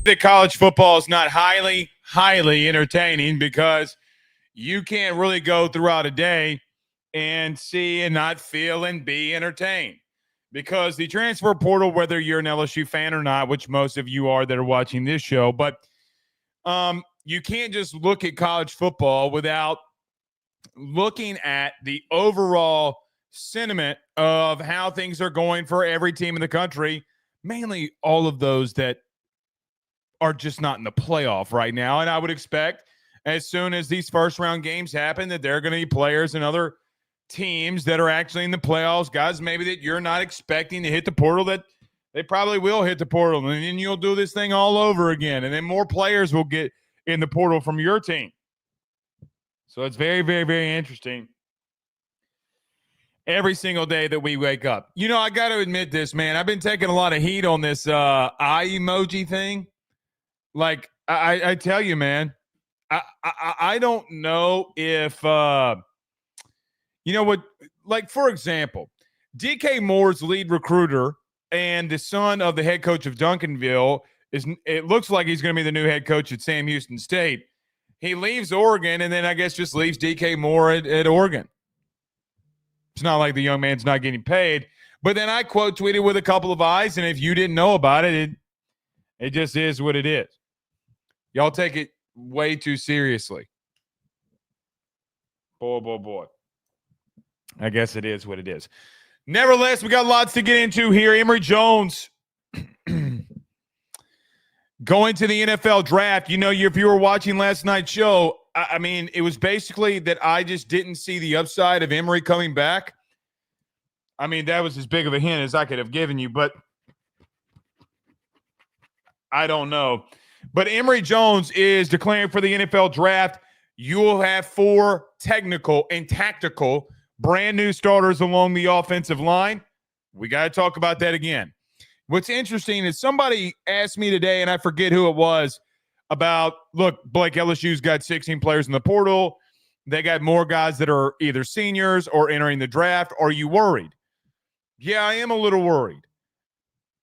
that college football is not highly entertaining because you can't really go throughout a day and see and not feel and be entertained. Because the transfer portal, whether you're an LSU fan or not, which most of you are that are watching this show, but you can't just look at college football without looking at the overall sentiment of how things are going for every team in the country, mainly all of those that are just not in the playoff right now. And I would expect as soon as these first round games happen that there are going to be players and other teams that are actually in the playoffs, guys maybe that you're not expecting to hit the portal, that they probably will hit the portal, and then you'll do this thing all over again, and then more players will get in the portal from your team. So it's very, very, very interesting every single day that we wake up. You know, I got to admit this, man. I've been taking a lot of heat on this eye emoji thing. Like, I tell you, man, I don't know if you know what, like, for example, DK Moore's lead recruiter and the son of the head coach of Duncanville, it looks like he's going to be the new head coach at Sam Houston State. He leaves Oregon and then I guess just leaves DK Moore at Oregon. It's not like the young man's not getting paid. But then I quote tweeted with a couple of eyes, and if you didn't know about it, it just is what it is. Y'all take it way too seriously. Boy. I guess it is what it is. Nevertheless, we got lots to get into here. Emery Jones going to the NFL draft. You know, if you were watching last night's show, I mean, it was basically that I just didn't see the upside of Emery coming back. I mean, that was as big of a hint as I could have given you, but I don't know. But Emery Jones is declaring for the NFL draft. You will have 4 technical and tactical brand new starters along the offensive line. We got to talk about that again. What's interesting is somebody asked me today, and I forget who it was, about, look, Blake, LSU's got 16 players in the portal. They got more guys that are either seniors or entering the draft. Are you worried? Yeah, I am a little worried.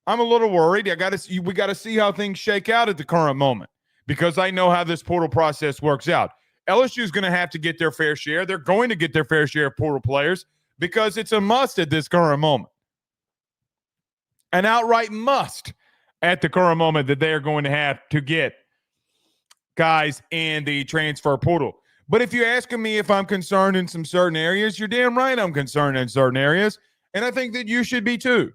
I'm a little worried. We got to see how things shake out at the current moment because I know how this portal process works out. LSU is going to have to get their fair share. They're going to get their fair share of portal players because it's a must at this current moment. An outright must at the current moment that they are going to have to get guys in the transfer portal. But if you're asking me if I'm concerned in some certain areas, you're damn right I'm concerned in certain areas. And I think that you should be too.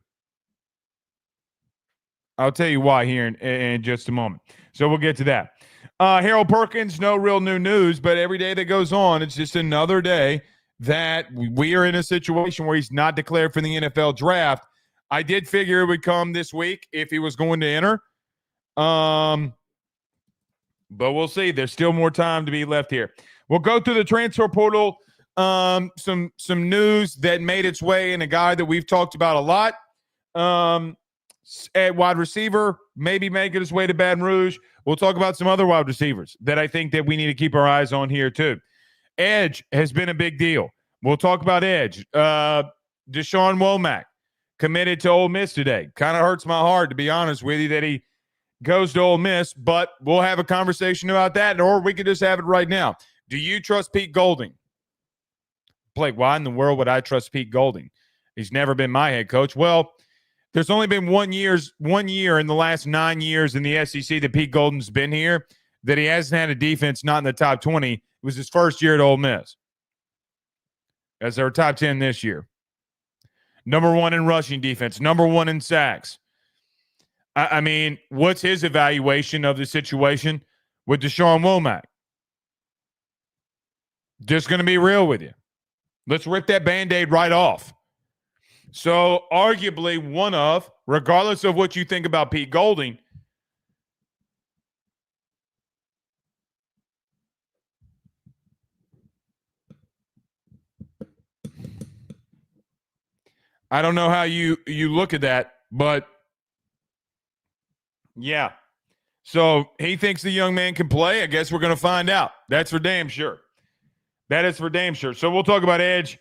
I'll tell you why here in just a moment. So we'll get to that. Harold Perkins, no real new news, but every day that goes on, it's just another day that we are in a situation where he's not declared for the NFL draft. I did figure it would come this week if he was going to enter. But we'll see. There's still more time to be left here. We'll go through the transfer portal. Some news that made its way in a guy that we've talked about a lot. At wide receiver, maybe making his way to Baton Rouge. We'll talk about some other wide receivers that I think that we need to keep our eyes on here too. Edge has been a big deal. We'll talk about edge. Deshaun Womack committed to Ole Miss today. Kind of hurts my heart, to be honest with you, that he goes to Ole Miss, but we'll have a conversation about that, or we could just have it right now. Do you trust Pete Golding? Blake, why in the world would I trust Pete Golding? He's never been my head coach. Well, there's only been 1 year in the last 9 years in the SEC that Pete Golding's been here that he hasn't had a defense not in the top 20. It was his first year at Ole Miss. As they were top 10 this year. Number 1 in rushing defense. Number 1 in sacks. I mean, what's his evaluation of the situation with Deshaun Womack? Just going to be real with you. Let's rip that Band-Aid right off. So, arguably one of, regardless of what you think about Pete Golding, I don't know how you look at that, but yeah. So, he thinks the young man can play. I guess we're going to find out. That's for damn sure. That is for damn sure. So, we'll talk about edge.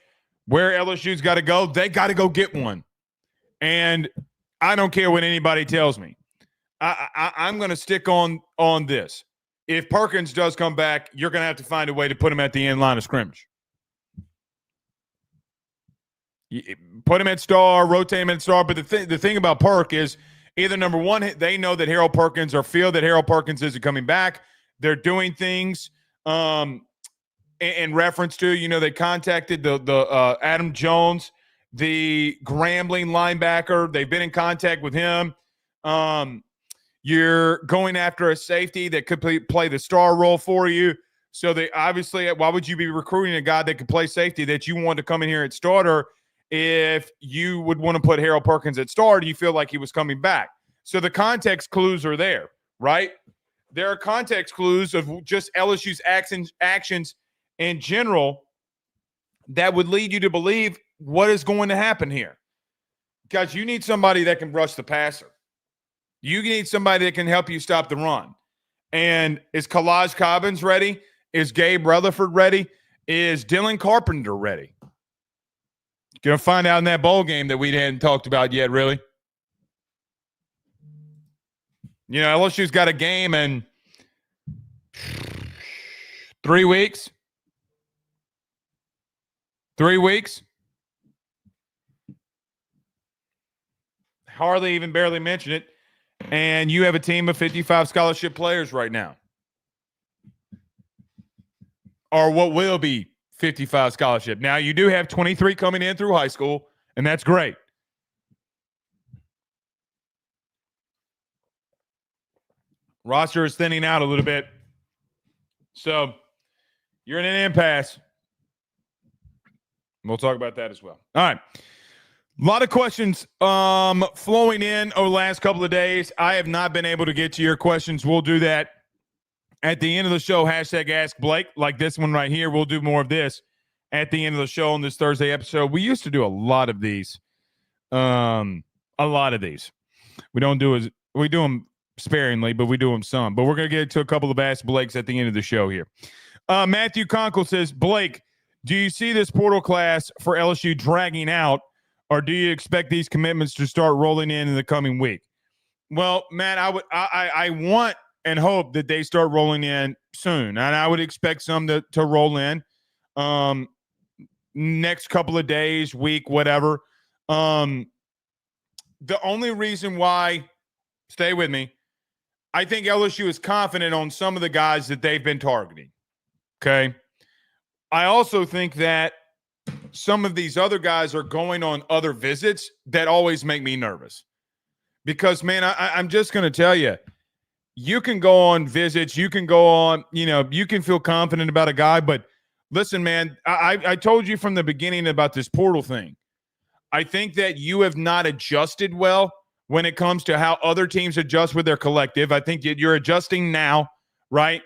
Where LSU's got to go, they got to go get one. And I don't care what anybody tells me. I'm going to stick on this. If Perkins does come back, you're going to have to find a way to put him at the end line of scrimmage. Put him at star, rotate him at star. But the thing about Perk is either number one, they know that Harold Perkins or feel that Harold Perkins isn't coming back. They're doing things in reference to, they contacted the Adam Jones, the Grambling linebacker. They've been in contact with him. You're going after a safety that could play the star role for you. So they obviously, why would you be recruiting a guy that could play safety that you want to come in here at starter if you would want to put Harold Perkins at star? Do you feel like he was coming back? So the context clues are there, right? There are context clues of just LSU's actions in general that would lead you to believe what is going to happen here. Guys, you need somebody that can rush the passer. You need somebody that can help you stop the run. And is Kalaj Cobbins ready? Is Gabe Rutherford ready? Is Dylan Carpenter ready? Going to find out in that bowl game that we hadn't talked about yet, really. LSU's got a game in 3 weeks. 3 weeks. Hardly even barely mention it. And you have a team of 55 scholarship players right now. Or what will be 55 scholarship. Now, you do have 23 coming in through high school, and that's great. Roster is thinning out a little bit. So, you're in an impasse. We'll talk about that as well. All right. A lot of questions flowing in over the last couple of days. I have not been able to get to your questions. We'll do that at the end of the show. Hashtag Ask Blake, like this one right here. We'll do more of this at the end of the show on this Thursday episode. We used to do a lot of these. We don't do as we do them sparingly, but we do them some. But we're going to get to a couple of Ask Blakes at the end of the show here. Matthew Conkle says, Blake, do you see this portal class for LSU dragging out, or do you expect these commitments to start rolling in the coming week? Well, Matt, I want and hope that they start rolling in soon, and I would expect some to roll in next couple of days, week, whatever. The only reason why, stay with me, I think LSU is confident on some of the guys that they've been targeting. Okay. I also think that some of these other guys are going on other visits that always make me nervous. Because, man, I'm just going to tell you, you can go on visits, you can go on, you can feel confident about a guy. But listen, man, I told you from the beginning about this portal thing. I think that you have not adjusted well when it comes to how other teams adjust with their collective. I think that you're adjusting now, right?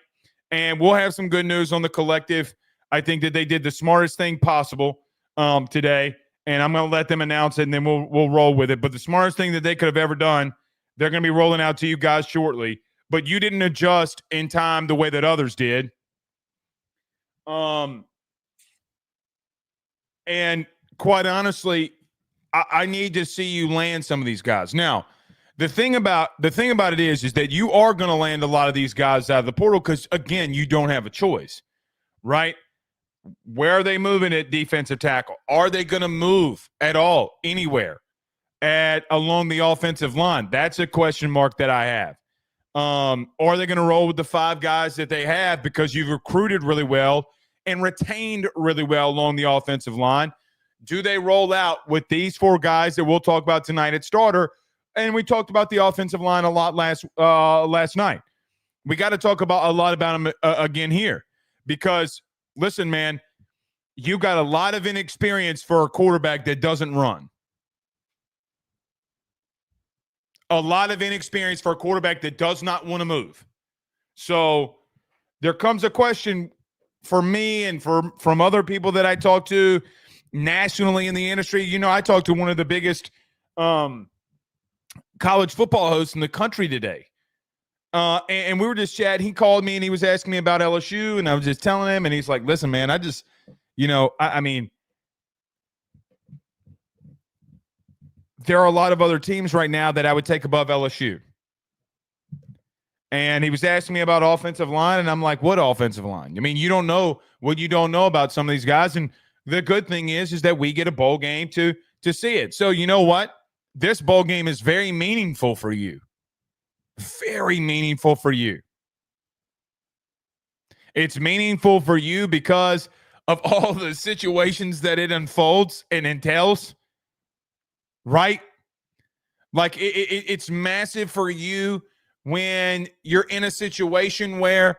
And we'll have some good news on the collective. I think that they did the smartest thing possible today, and I'm going to let them announce it, and then we'll roll with it. But the smartest thing that they could have ever done, they're going to be rolling out to you guys shortly. But you didn't adjust in time the way that others did. And quite honestly, I need to see you land some of these guys. Now, the thing about it is that you are going to land a lot of these guys out of the portal because, again, you don't have a choice, right? Where are they moving at defensive tackle? Are they going to move at all anywhere along the offensive line? That's a question mark that I have. Or are they going to roll with the 5 guys that they have because you've recruited really well and retained really well along the offensive line? Do they roll out with these 4 guys that we'll talk about tonight at starter? And we talked about the offensive line a lot last night. We got to talk about a lot about them again here because, listen, man, you got a lot of inexperience for a quarterback that doesn't run. A lot of inexperience for a quarterback that does not want to move. So there comes a question for me and from other people that I talk to nationally in the industry. I talked to one of the biggest college football hosts in the country today. And we were just chatting. He called me and he was asking me about LSU, and I was just telling him, and he's like, listen, man, I just, I mean, there are a lot of other teams right now that I would take above LSU. And he was asking me about offensive line, and I'm like, what offensive line? I mean, you don't know what you don't know about some of these guys. And the good thing is that we get a bowl game to see it. So you know what? This bowl game is very meaningful for you. Very meaningful for you. It's meaningful for you because of all the situations that it unfolds and entails, right? Like it's massive for you when you're in a situation where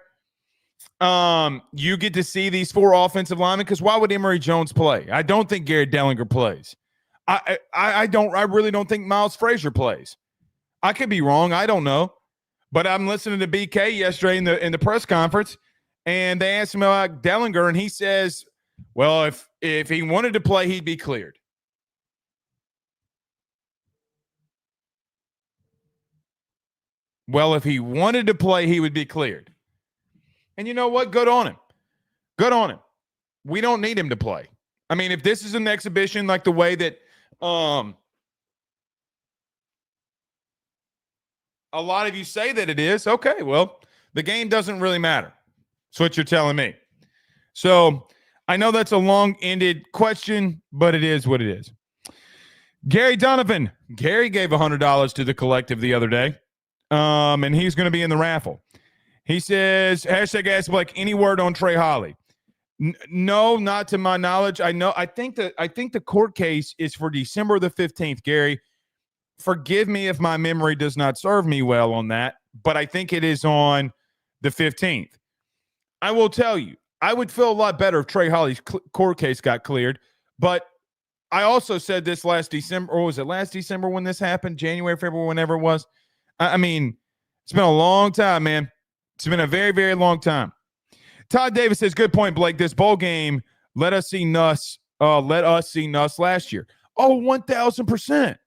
you get to see these 4 offensive linemen. Because why would Emery Jones play? I don't think Garrett Dellinger plays. I really don't think Miles Frazier plays. I could be wrong. I don't know. But I'm listening to BK yesterday in the press conference, and they asked him about Dellinger, and he says, well, if he wanted to play, he'd be cleared. Well, if he wanted to play, he would be cleared. And you know what? Good on him. Good on him. We don't need him to play. I mean, if this is an exhibition like the way that a lot of you say that it is, okay, well, the game doesn't really matter. That's what you're telling me. So I know that's a long-ended question, but it is what it is. Gary Donovan. Gary gave $100 to the collective the other day. And he's going to be in the raffle. He says, hashtag Ask Blake, any word on Trey Holly? No, not to my knowledge. I think the court case is for December the 15th, Gary. Forgive me if my memory does not serve me well on that, but I think it is on the 15th. I will tell you, I would feel a lot better if Trey Holly's court case got cleared, but I also said this last December, or was it last December when this happened? January, February, whenever it was. I mean, it's been a long time, man. It's been a very, very long time. Todd Davis says, good point, Blake. This bowl game, let us see Nuss last year. Oh, 1,000%.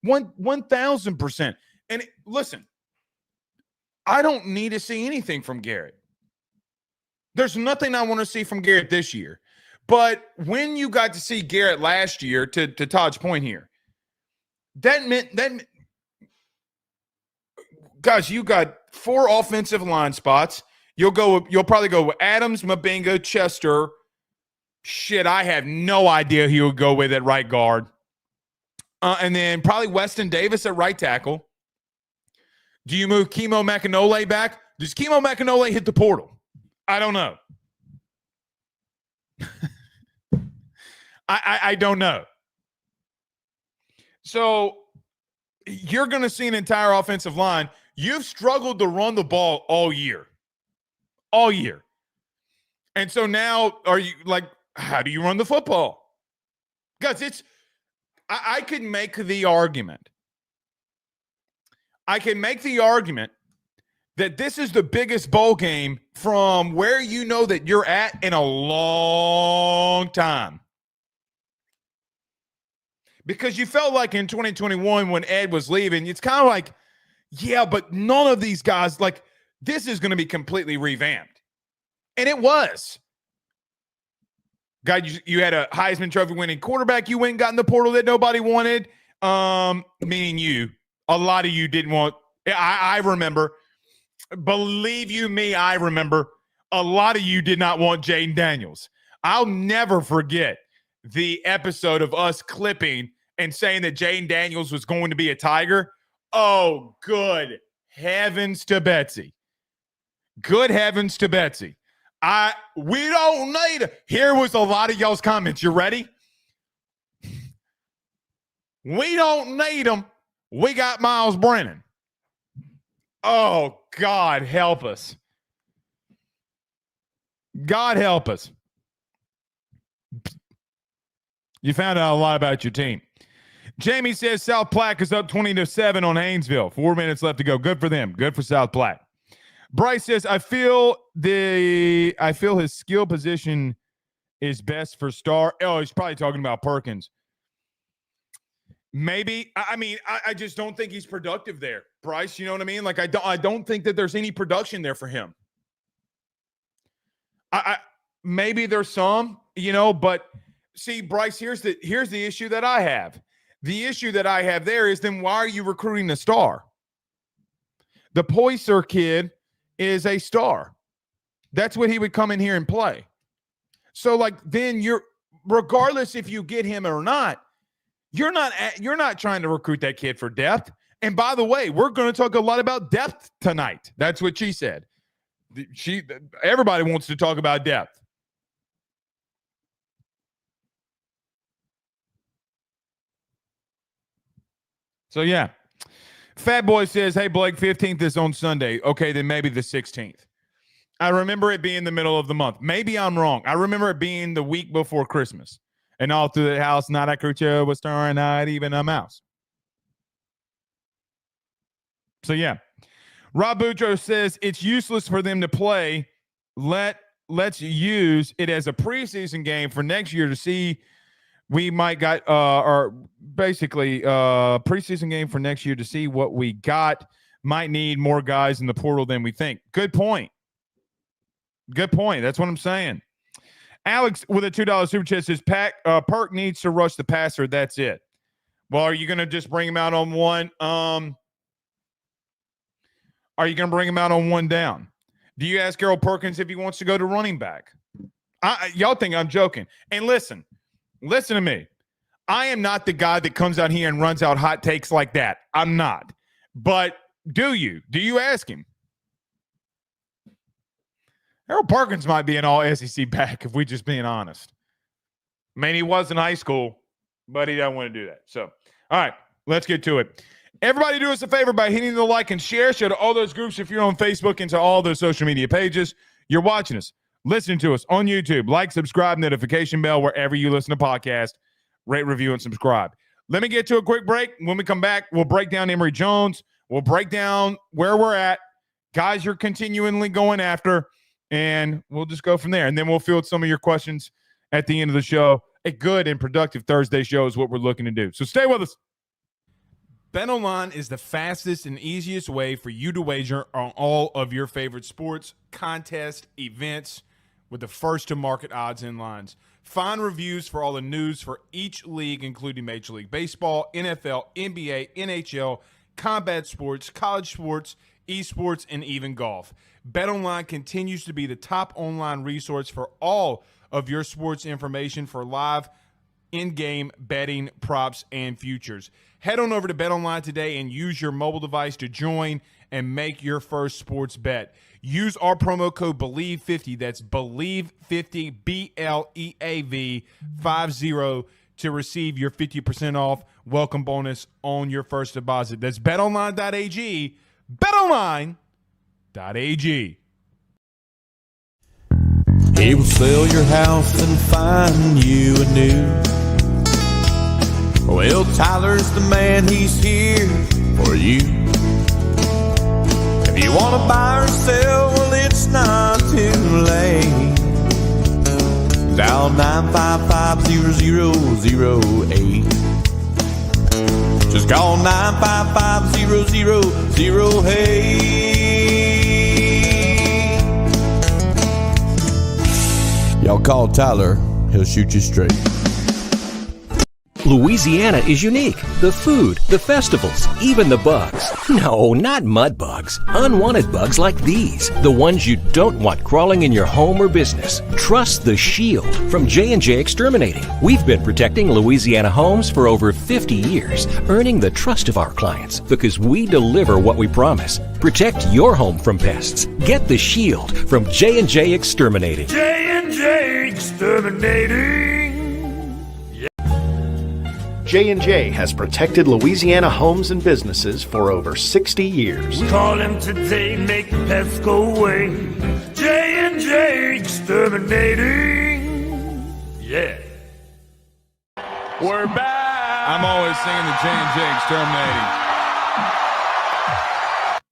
1,000%. And listen, I don't need to see anything from Garrett. There's nothing I want to see from Garrett this year. But when you got to see Garrett last year, to Todd's point here, that meant guys, you got 4 offensive line spots. You'll probably go with Adams, Mabinga, Chester. Shit, I have no idea who would go with at right guard. And then probably Weston Davis at right tackle. Do you move Kimo Makanole back? Does Kimo Makanole hit the portal? I don't know. I don't know. So you're going to see an entire offensive line. You've struggled to run the ball all year. All year. And so now are you like, how do you run the football? Guys, I can make the argument. I can make the argument that this is the biggest bowl game from where you know that you're at in a long time. Because you felt like in 2021 when Ed was leaving, it's kind of like, yeah, but none of these guys, like, this is going to be completely revamped. And it was. God, you had a Heisman Trophy winning quarterback you went and got in the portal that nobody wanted. Meaning you. A lot of you didn't want. I remember. Believe you me, I remember. A lot of you did not want Jaden Daniels. I'll never forget the episode of us clipping and saying that Jaden Daniels was going to be a Tiger. Oh, good heavens to Betsy. Good heavens to Betsy. We don't need it. Here was a lot of y'all's comments. You ready? We don't need them. We got Miles Brennan. Oh, God help us. God help us. You found out a lot about your team. Jamie says South Platte is up 20-7 on Haynesville. 4 minutes left to go. Good for them. Good for South Platte. Bryce says, I feel his skill position is best for Star. Oh, he's probably talking about Perkins. Maybe. I just don't think he's productive there, Bryce. You know what I mean? Like, I don't think that there's any production there for him. Maybe there's some, but see, Bryce, here's the issue that I have. The issue that I have there is then why are you recruiting a star? The Poyser kid is a star. That's what he would come in here and play. So, like, then regardless if you get him or not, you're not trying to recruit that kid for depth. And by the way, we're going to talk a lot about depth tonight. That's what she said. Everybody wants to talk about depth. So, yeah. Fat Boy says, hey, Blake, 15th is on Sunday. Okay, then maybe the 16th. I remember it being the middle of the month. Maybe I'm wrong. I remember it being the week before Christmas. And all through the house, not a creature was stirring, not even a mouse. So, yeah. Rob Boutro says, it's useless for them to play. Let's use it as a preseason game for next year to see we might got or basically preseason game for next year to see what we got. Might need more guys in the portal than we think. Good point. Good point. That's what I'm saying. Alex with a $2 super chat says Perk needs to rush the passer. That's it. Well, are you going to just bring him out on one? Are you going to bring him out on one down? Do you ask Harold Perkins if he wants to go to running back? Y'all think I'm joking. And listen to me. I am not the guy that comes out here and runs out hot takes like that. I'm not. But do you? Do you ask him? Harold Perkins might be an all-SEC back if we're just being honest. I mean, he was in high school, but he doesn't want to do that. So, all right, let's get to it. Everybody do us a favor by hitting the like and share. Share to all those groups if you're on Facebook and to all those social media pages. You're watching us, listening to us on YouTube. Like, subscribe, notification bell wherever you listen to podcasts. Rate, review, and subscribe. Let me get to a quick break. When we come back, we'll break down Emery Jones. We'll break down where we're at. Guys you're continually going after. And we'll just go from there. And then we'll field some of your questions at the end of the show. A good and productive Thursday show is what we're looking to do. So stay with us. BetOnline is the fastest and easiest way for you to wager on all of your favorite sports, contests, events with the first-to-market odds and lines. Find reviews for all the news for each league, including Major League Baseball, NFL, NBA, NHL, combat sports, college sports, esports, and even golf. BetOnline continues to be the top online resource for all of your sports information for live in-game betting, props, and futures. Head on over to BetOnline today and use your mobile device to join and make your first sports bet. Use our promo code BELIEVE50, that's BELIEVE50, BLEAV 50, to receive your 50% off welcome bonus on your first deposit. That's betonline.ag, betonline.ag. He will sell your house and find you a new. Well, Tyler's the man, he's here for you. If you want to buy or sell, well, it's not too late. Dial 955-0008. Just call 955-0008. Y'all call Tyler, he'll shoot you straight. Louisiana is unique. The food, the festivals, even the bugs. No, not mud bugs. Unwanted bugs like these. The ones you don't want crawling in your home or business. Trust the Shield from J&J Exterminating. We've been protecting Louisiana homes for over 50 years, earning the trust of our clients because we deliver what we promise. Protect your home from pests. Get the Shield from J&J Exterminating. J&J Exterminating. J&J has protected Louisiana homes and businesses for over 60 years. Call him today, make the pests go away. J&J Exterminating. Yeah. We're back. I'm always singing the J&J Exterminating.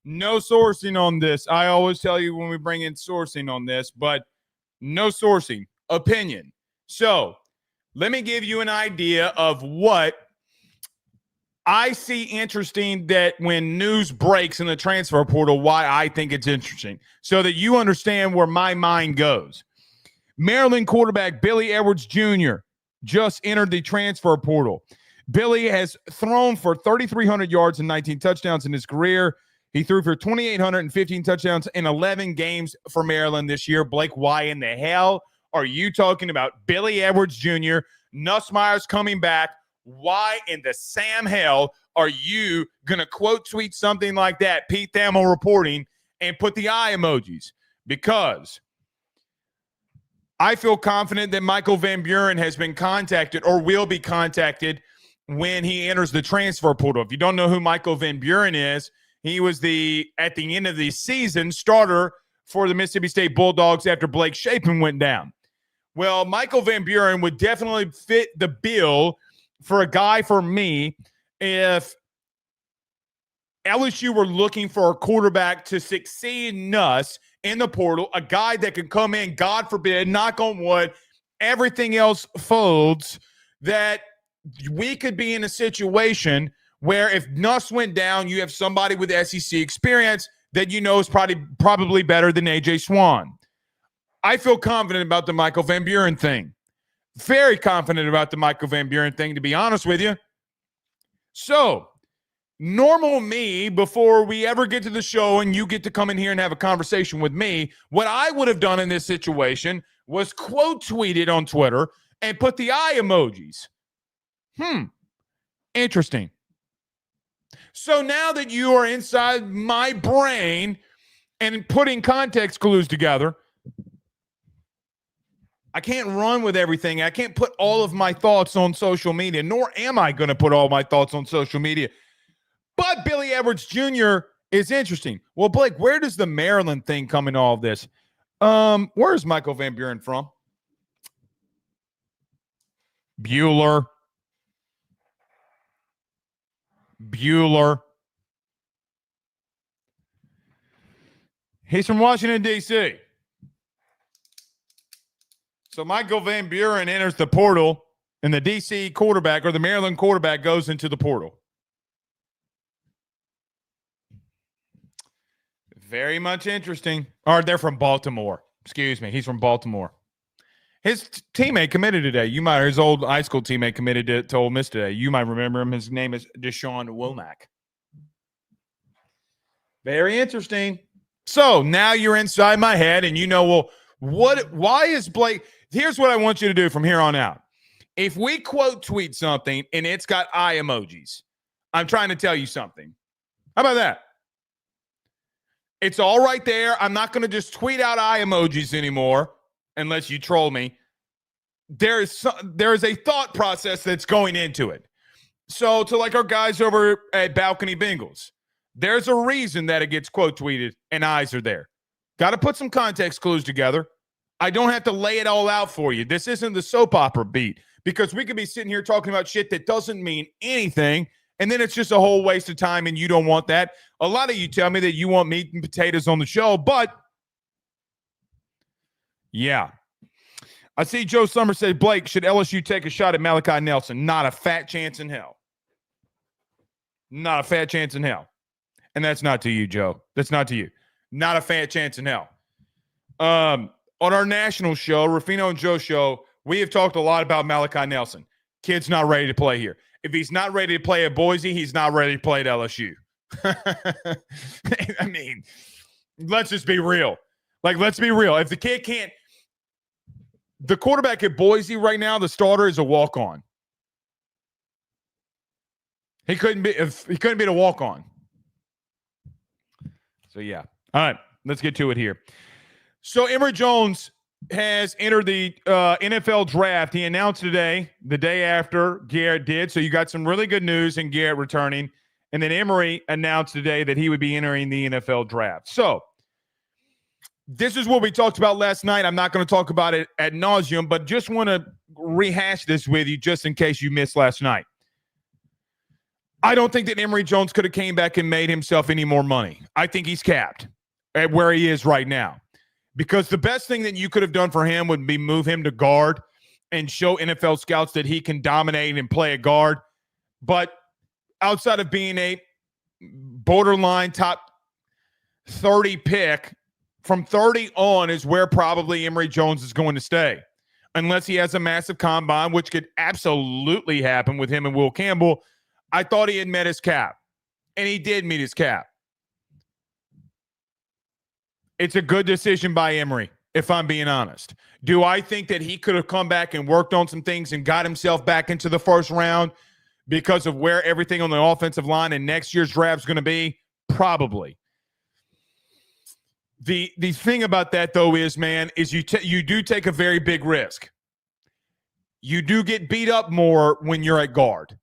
No sourcing on this. I always tell you when we bring in sourcing on this, but no sourcing. Opinion. So, let me give you an idea of what I see interesting that when news breaks in the transfer portal, why I think it's interesting, so that you understand where my mind goes. Maryland quarterback Billy Edwards Jr. just entered the transfer portal. Billy has thrown for 3,300 yards and 19 touchdowns in his career. He threw for 2,815 touchdowns in 11 games for Maryland this year. Blake, why in the hell are you talking about Billy Edwards Jr., Nussmeier's coming back? Why in the Sam hell are you going to quote tweet something like that, Pete Thamel reporting, and put the eye emojis? Because I feel confident that Michael Van Buren has been contacted or will be contacted when he enters the transfer portal. If you don't know who Michael Van Buren is, he was at the end of the season, starter for the Mississippi State Bulldogs after Blake Shapen went down. Well, Michael Van Buren would definitely fit the bill for a guy for me if LSU were looking for a quarterback to succeed Nuss in the portal, a guy that can come in, God forbid, knock on wood, everything else folds, that we could be in a situation where if Nuss went down, you have somebody with SEC experience that you know is probably better than A.J. Swan. I feel confident about the Michael Van Buren thing. Very confident about the Michael Van Buren thing, to be honest with you. So, normal me, before we ever get to the show and you get to come in here and have a conversation with me, what I would have done in this situation was quote tweeted on Twitter and put the eye emojis. Interesting. So now that you are inside my brain and putting context clues together, I can't run with everything. I can't put all of my thoughts on social media, nor am I going to put all my thoughts on social media. But Billy Edwards Jr. is interesting. Well, Blake, where does the Maryland thing come in all of this? Where is Michael Van Buren from? Bueller. He's from Washington, D.C. So Michael Van Buren enters the portal, and the D.C. quarterback or the Maryland quarterback goes into the portal. Very much interesting. Or they're from Baltimore. Excuse me. He's from Baltimore. His teammate committed today. His old high school teammate committed to Ole Miss today. You might remember him. His name is Deshaun Womack. Very interesting. So now you're inside my head, and you know, well, why is Blake? Here's what I want you to do from here on out. If we quote tweet something and it's got eye emojis, I'm trying to tell you something. How about that? It's all right there. I'm not going to just tweet out eye emojis anymore unless you troll me. There is a thought process that's going into it. So to like our guys over at Balcony Bengals, there's a reason that it gets quote tweeted and eyes are there. Got to put some context clues together. I don't have to lay it all out for you. This isn't the soap opera beat, because we could be sitting here talking about shit that doesn't mean anything, and then it's just a whole waste of time, and you don't want that. A lot of you tell me that you want meat and potatoes on the show, but yeah. I see Joe Summers say, Blake, should LSU take a shot at Malachi Nelson? Not a fat chance in hell. Not a fat chance in hell. And that's not to you, Joe. That's not to you. Not a fat chance in hell. On our national show, Rufino and Joe show, we have talked a lot about Malachi Nelson. Kid's not ready to play here. If he's not ready to play at Boise, he's not ready to play at LSU. I mean, let's just be real. Let's be real. If the kid can't, the quarterback at Boise right now, the starter is a walk-on. He couldn't be a walk-on. So yeah. All right, let's get to it here. So Emery Jones has entered the NFL draft. He announced today, the day after Garrett did. So you got some really good news in Garrett returning. And then Emery announced today that he would be entering the NFL draft. So this is what we talked about last night. I'm not going to talk about it ad nauseum, but just want to rehash this with you just in case you missed last night. I don't think that Emery Jones could have came back and made himself any more money. I think he's capped at where he is right now. Because the best thing that you could have done for him would be move him to guard and show NFL scouts that he can dominate and play a guard. But outside of being a borderline top 30 pick, from 30 on is where probably Emery Jones is going to stay. Unless he has a massive combine, which could absolutely happen with him and Will Campbell. I thought he had met his cap. And he did meet his cap. It's a good decision by Emery, if I'm being honest. Do I think that he could have come back and worked on some things and got himself back into the first round because of where everything on the offensive line and next year's draft is going to be? Probably. The thing about that, though, is, man, is you do take a very big risk. You do get beat up more when you're at guard.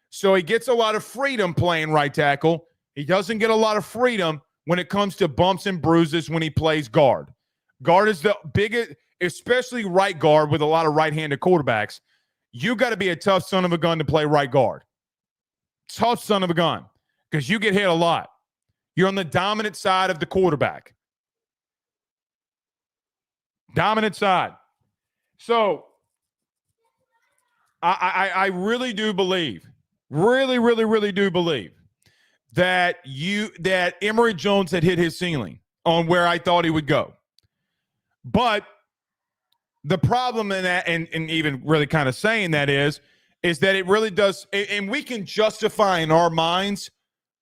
So he gets a lot of freedom playing right tackle. He doesn't get a lot of freedom when it comes to bumps and bruises when he plays guard. Guard is the biggest, especially right guard with a lot of right-handed quarterbacks. You got to be a tough son of a gun to play right guard. Tough son of a gun, because you get hit a lot. You're on the dominant side of the quarterback. Dominant side. So I really do believe, really do believe that Emery Jones had hit his ceiling on where I thought he would go. But the problem in that, and even really kind of saying that is that it really does, and we can justify in our minds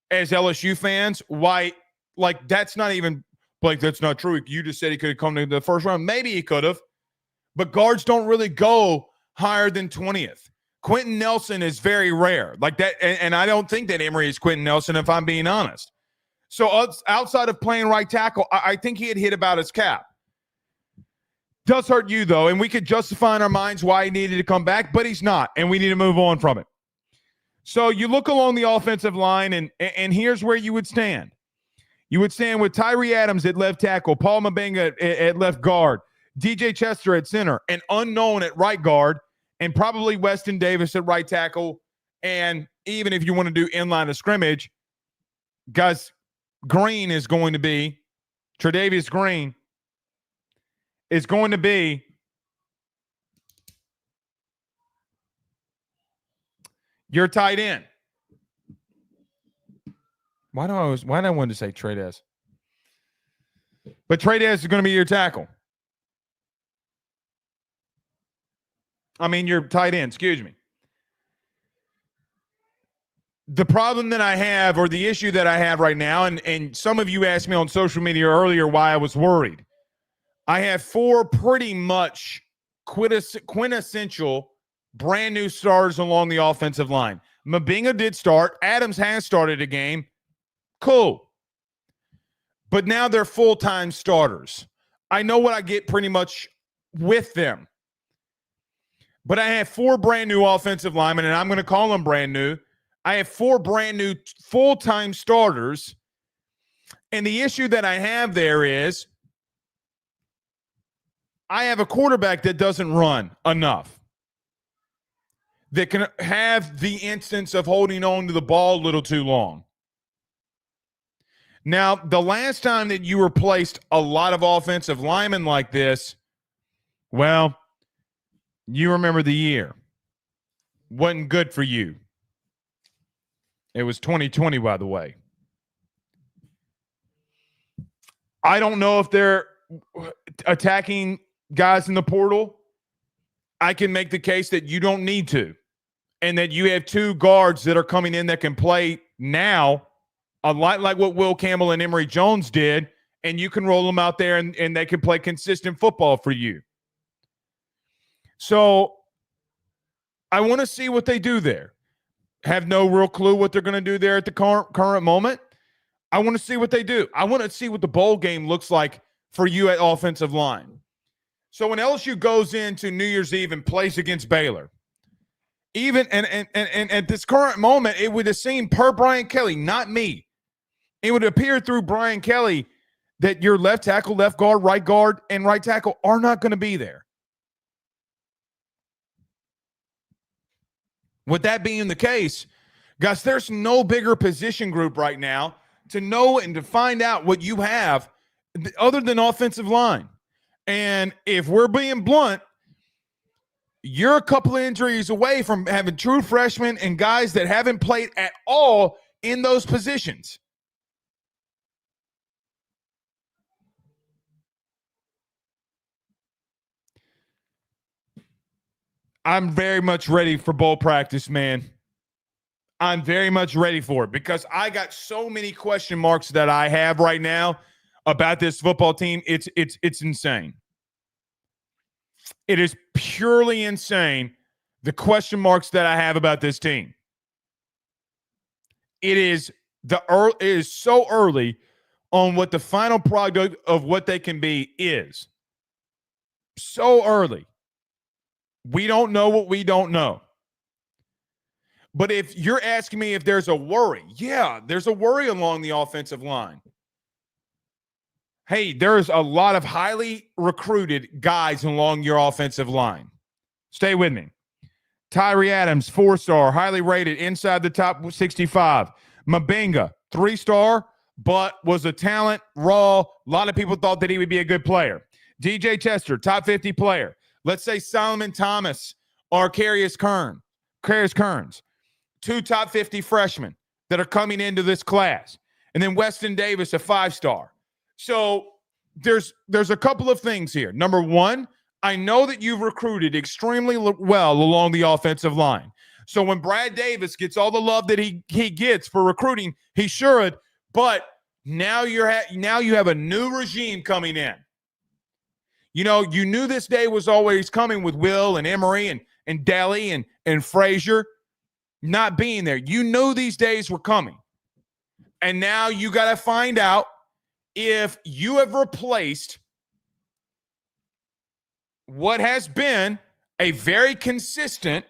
as LSU fans why, like, that's not even, Blake, that's not true. You just said he could have come to the first round. Maybe he could have, but guards don't really go higher than 20th. Quentin Nelson is very rare. Like that, and I don't think that Emery is Quentin Nelson, if I'm being honest. So outside of playing right tackle, I think he had hit about his cap. Does hurt you, though, and we could justify in our minds why he needed to come back, but he's not, and we need to move on from it. So you look along the offensive line, and here's where you would stand. You would stand with Tyree Adams at left tackle, Paul Mabenga at left guard, DJ Chester at center, an unknown at right guard, and probably Weston Davis at right tackle. And even if you want to do inline of scrimmage, guys, Green is going to be, Tre'Davious Green is going to be your tight end. Why do I want to say Tre'Davious? But Tre'Davious is going to be your tackle. I mean, your tight end, excuse me. The problem that I have, or the issue that I have right now, and some of you asked me on social media earlier why I was worried. I have 4 pretty much quintessential brand new starters along the offensive line. Mabenga did start. Adams has started a game. Cool. But now they're full-time starters. I know what I get pretty much with them. But I have 4 brand new offensive linemen, and I'm going to call them brand new. I have 4 brand new full-time starters. And the issue that I have there is I have a quarterback that doesn't run enough, that can have the instance of holding on to the ball a little too long. Now, the last time that you replaced a lot of offensive linemen like this, well, you remember the year. Wasn't good for you. It was 2020, by the way. I don't know if they're attacking guys in the portal. I can make the case that you don't need to, and that you have 2 guards that are coming in that can play now, a lot like what Will Campbell and Emery Jones did, and you can roll them out there and they can play consistent football for you. So I want to see what they do there. Have no real clue what they're going to do there at the current moment. I want to see what they do. I want to see what the bowl game looks like for you at offensive line. So when LSU goes into New Year's Eve and plays against Baylor, even and at this current moment, it would have seemed per Brian Kelly, not me. It would appear through Brian Kelly that your left tackle, left guard, and right tackle are not going to be there. With that being the case, guys, there's no bigger position group right now to know and to find out what you have other than offensive line. And if we're being blunt, you're a couple of injuries away from having true freshmen and guys that haven't played at all in those positions. I'm very much ready for bowl practice, man. I'm very much ready for it because I got so many question marks that I have right now about this football team. It's insane. It is purely insane, the question marks that I have about this team. It is so early on what the final product of what they can be is. So early. We don't know what we don't know. But if you're asking me if there's a worry, yeah, there's a worry along the offensive line. Hey, there's a lot of highly recruited guys along your offensive line. Stay with me. Tyree Adams, 4-star, highly rated, inside the top 65. Mabinga, 3-star, but was a talent, raw. A lot of people thought that he would be a good player. DJ Chester, top 50 player. Let's say Solomon Thomas or Carius Kearns, 2 top 50 freshmen that are coming into this class. And then Weston Davis, a 5-star. So there's a couple of things here. Number one, I know that you've recruited extremely well along the offensive line. So when Brad Davis gets all the love that he gets for recruiting, he should. But now you have a new regime coming in. You know, you knew this day was always coming with Will and Emery and Deli and Frazier not being there. You knew these days were coming. And now you got to find out if you have replaced what has been a very consistent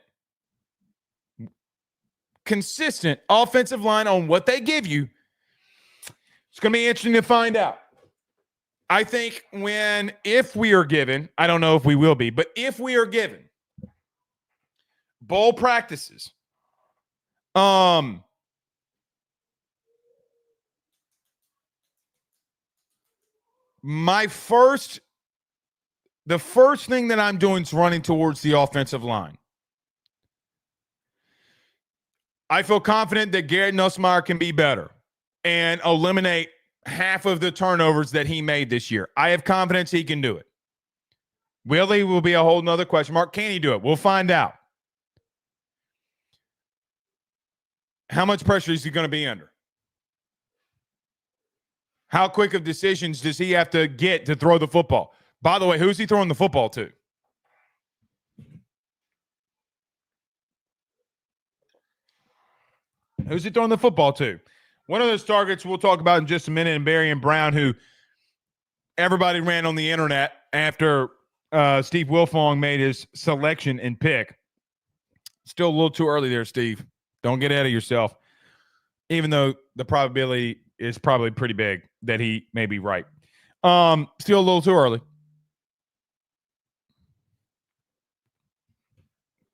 offensive line on what they give you. It's going to be interesting to find out. I think if we are given, I don't know if we will be, but if we are given bowl practices, the first thing that I'm doing is running towards the offensive line. I feel confident that Garrett Nussmeier can be better and eliminate half of the turnovers that he made this year. I have confidence he can do it. Willie will be a whole nother question mark. Can he do it? We'll find out. How much pressure is he going to be under? How quick of decisions does he have to get to throw the football? By the way, who's he throwing the football to? Who's he throwing the football to? One of those targets we'll talk about in just a minute, and Barry and Brown, who everybody ran on the internet after Steve Wilfong made his selection and pick. Still a little too early there, Steve. Don't get ahead of yourself, even though the probability is probably pretty big that he may be right. Still a little too early.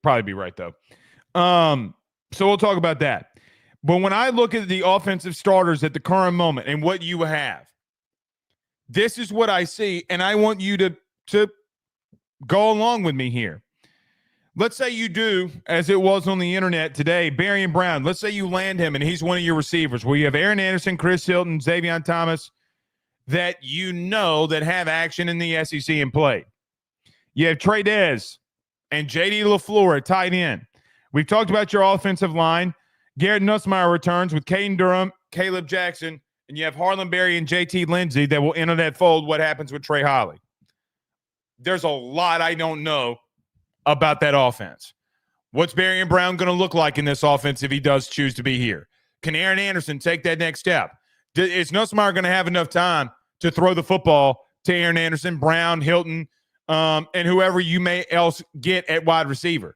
Probably be right, though. So we'll talk about that. But when I look at the offensive starters at the current moment and what you have, this is what I see, and I want you to go along with me here. Let's say you do, as it was on the internet today, Barry and Brown. Let's say you land him, and he's one of your receivers, where you have Aaron Anderson, Chris Hilton, Xavier Thomas, that you know that have action in the SEC and play. You have Trey Dez and J.D. LaFleur at tight end. We've talked about your offensive line. Garrett Nussmeier returns with Caden Durham, Caleb Jackson, and you have Harlan Berry and J.T. Lindsey that will enter that fold. What happens with Trey Holly? There's a lot I don't know about that offense. What's Barry and Brown going to look like in this offense if he does choose to be here? Can Aaron Anderson take that next step? Is Nussmeier going to have enough time to throw the football to Aaron Anderson, Brown, Hilton, and whoever you may else get at wide receiver?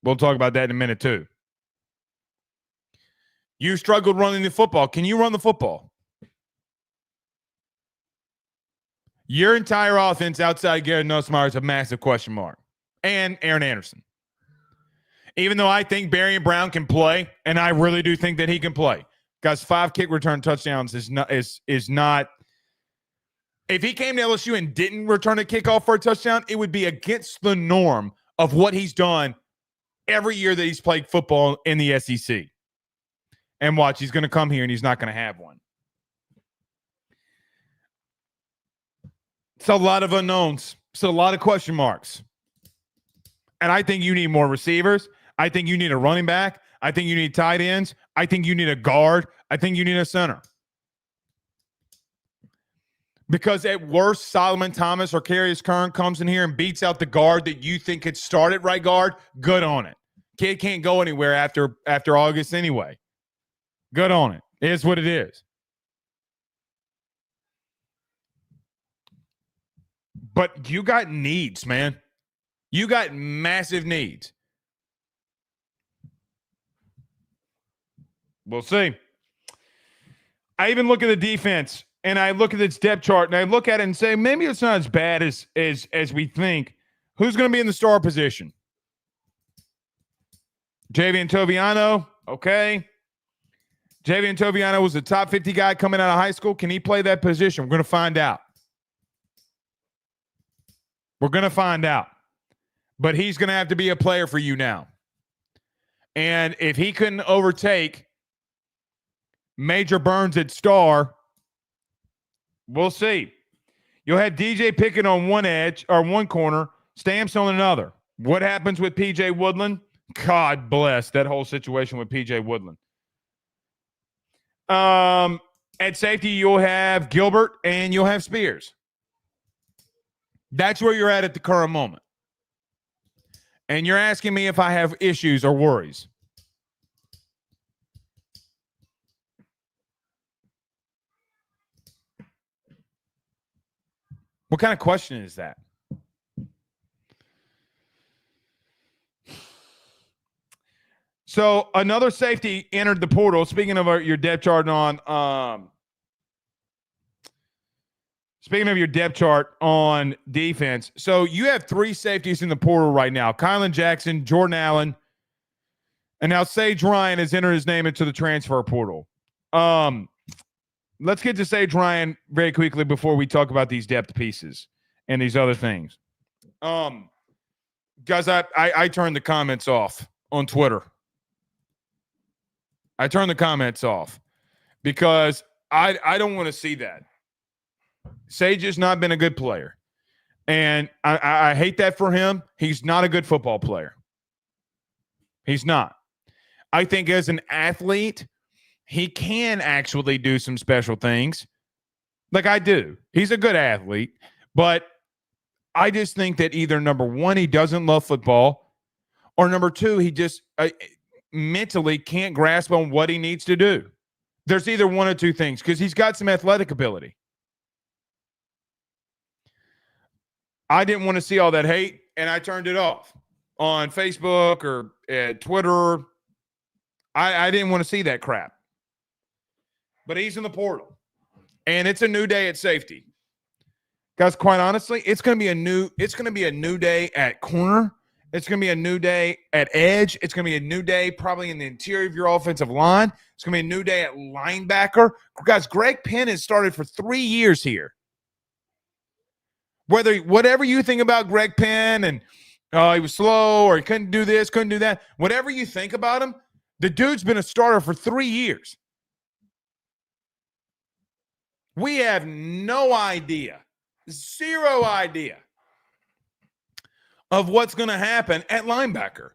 We'll talk about that in a minute too. You struggled running the football. Can you run the football? Your entire offense outside Garrett Nussmeier is a massive question mark. And Aaron Anderson. Even though I think Barry and Brown can play, and I really do think that he can play. Guys, 5 kick return touchdowns is not. If he came to LSU and didn't return a kickoff for a touchdown, it would be against the norm of what he's done every year that he's played football in the SEC. And watch, he's going to come here and he's not going to have one. It's a lot of unknowns. It's a lot of question marks. And I think you need more receivers. I think you need a running back. I think you need tight ends. I think you need a guard. I think you need a center. Because at worst, Solomon Thomas or Carius Kern comes in here and beats out the guard that you think could start at right guard. Good on it. Kid can't go anywhere after August anyway. Good on it. It is what it is. But you got needs, man. You got massive needs. We'll see. I even look at the defense, and I look at its depth chart, and I look at it and say, maybe it's not as bad as we think. Who's going to be in the star position? Javian Toviano, okay. Javian Toviano was a top 50 guy coming out of high school. Can he play that position? We're going to find out. We're going to find out. But he's going to have to be a player for you now. And if he couldn't overtake Major Burns at star, we'll see. You'll have DJ Pickett on one edge or one corner, Stamps on another. What happens with PJ Woodland? God bless that whole situation with PJ Woodland. At safety, you'll have Gilbert and you'll have Spears. That's where you're at the current moment. And you're asking me if I have issues or worries. What kind of question is that? So another safety entered the portal. Speaking of your depth chart on defense, so you have three safeties in the portal right now: Kylan Jackson, Jordan Allen, and now Sage Ryan has entered his name into the transfer portal. Let's get to Sage Ryan very quickly before we talk about these depth pieces and these other things. Guys, I turned the comments off on Twitter. I turned the comments off because I don't want to see that. Sage has not been a good player. And I hate that for him. He's not a good football player. He's not. I think as an athlete, he can actually do some special things. Like I do. He's a good athlete. But I just think that either number one, he doesn't love football, or number two, he just mentally can't grasp on what he needs to do. There's either one or two things because he's got some athletic ability. I didn't want to see all that hate, and I turned it off on Facebook or Twitter. I didn't want to see that crap. But he's in the portal, and it's a new day at safety. Guys, quite honestly, it's going to be a new day at corner. It's going to be a new day at edge. It's going to be a new day probably in the interior of your offensive line. It's going to be a new day at linebacker. Guys, Greg Penn has started for 3 years here. Whatever you think about Greg Penn and he was slow or he couldn't do this, couldn't do that, whatever you think about him, the dude's been a starter for 3 years. We have no idea, zero idea of what's going to happen at linebacker.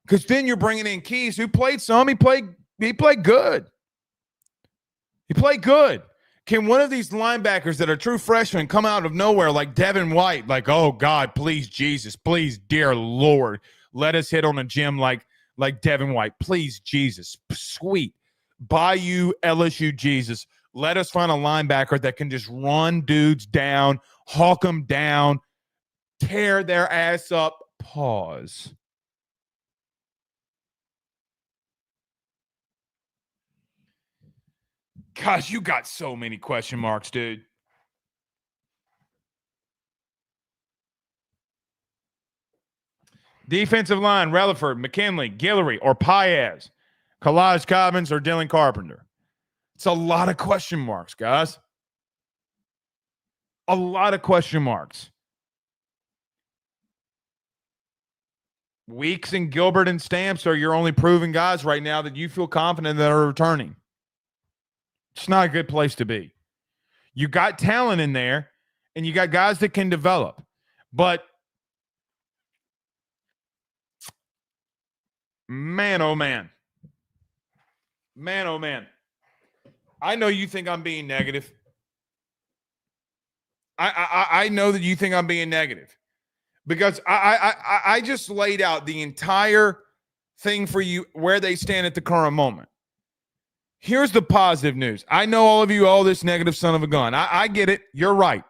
Because then you're bringing in Keys, who played some. He played good. He played good. Can one of these linebackers that are true freshmen come out of nowhere like Devin White? Like, oh, God, please, Jesus, please, dear Lord, let us hit on a gym like Devin White. Please, Jesus, sweet. Bayou, LSU, Jesus. Let us find a linebacker that can just run dudes down, hawk them down, tear their ass up. Pause. Gosh, you got so many question marks, dude. Defensive line: Relaford, McKinley, Guillory, or Paez, Kalaj Cobbins, or Dylan Carpenter. It's a lot of question marks, guys. A lot of question marks. Weeks and Gilbert and Stamps are your only proven guys right now that you feel confident that are returning. It's not a good place to be. You got talent in there, and you got guys that can develop. But, man, oh, man. Man, oh, man. I know you think I'm being negative. I know that you think I'm being negative because I just laid out the entire thing for you where they stand at the current moment. Here's the positive news. I know all of you, all this negative son of a gun. I get it. You're right.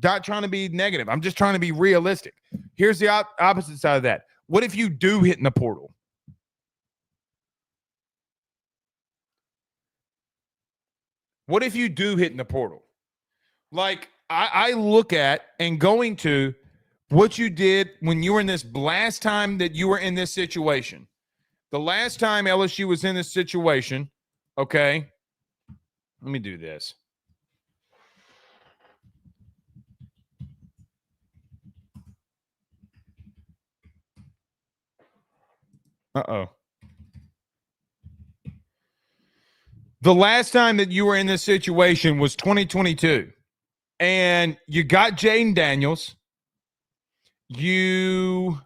Not trying to be negative. I'm just trying to be realistic. Here's the opposite side of that. What if you do hit in the portal? What if you do hit in the portal? Like, I look at and going to what you did when you were in this last time that you were in this situation. The last time LSU was in this situation, okay, let me do this. Uh-oh. The last time that you were in this situation was 2022. And you got Jaden Daniels. You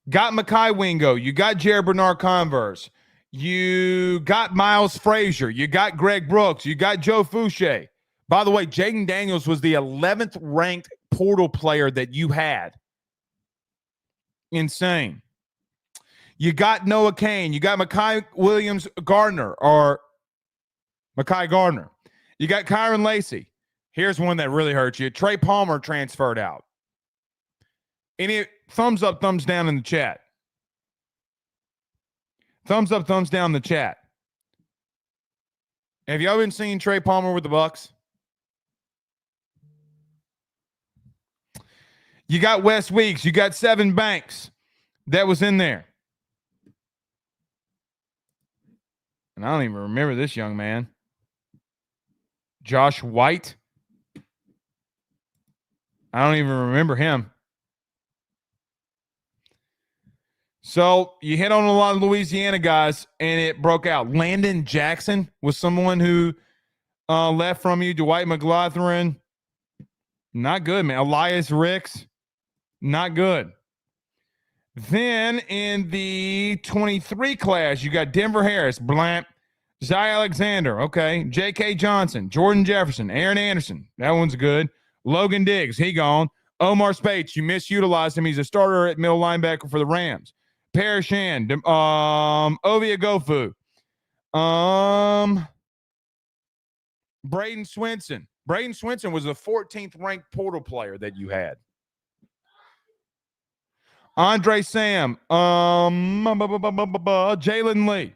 got Mekhi Wingo. You got Jared Bernard-Converse. You got Miles Frazier. You got Greg Brooks. You got Joe Fouché. By the way, Jaden Daniels was the 11th ranked portal player that you had. Insane. You got Noah Kane. You got Mekhi Gardner. You got Kyron Lacey. Here's one that really hurts you. Trey Palmer transferred out. Any thumbs up, thumbs down in the chat? Thumbs up, thumbs down in the chat. Have y'all been seeing Trey Palmer with the Bucks? You got Wes Weeks. You got Seven Banks that was in there. And I don't even remember this young man. Josh White. I don't even remember him. So you hit on a lot of Louisiana guys, and it broke out. Landon Jackson was someone who left from you. Dwight McLaughlin, not good, man. Elias Ricks, not good. Then in the 23 class, you got Denver Harris, Blamp, Zy Alexander, okay, J.K. Johnson, Jordan Jefferson, Aaron Anderson, that one's good. Logan Diggs, he gone. Omar Spates, you misutilized him. He's a starter at middle linebacker for the Rams. Parashan, Ovia Gofu, Braden Swinson. Braden Swinson was the 14th ranked portal player that you had. Andre Sam, Jalen Lee.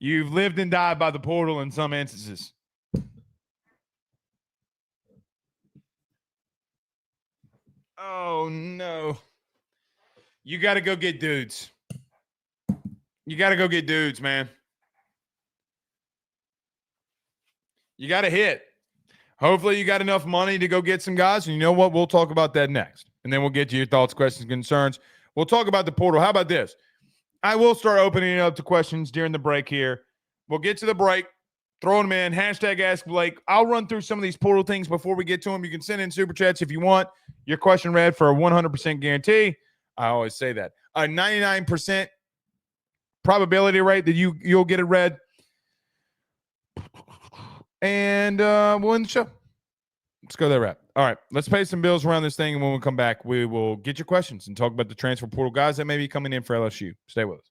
You've lived and died by the portal in some instances. Oh, no. You got to go get dudes. You got to go get dudes, man. You got to hit. Hopefully you got enough money to go get some guys. And you know what? We'll talk about that next. And then we'll get to your thoughts, questions, concerns. We'll talk about the portal. How about this? I will start opening it up to questions during the break here. We'll get to the break. Throw them in. Hashtag Ask Blake. I'll run through some of these portal things before we get to them. You can send in super chats if you want. Your question read for a 100% guarantee. I always say that. A 99% probability rate that you'll get it read. And we'll end the show. Let's go that route. All right, let's pay some bills around this thing, and when we come back, we will get your questions and talk about the transfer portal guys that may be coming in for LSU. Stay with us.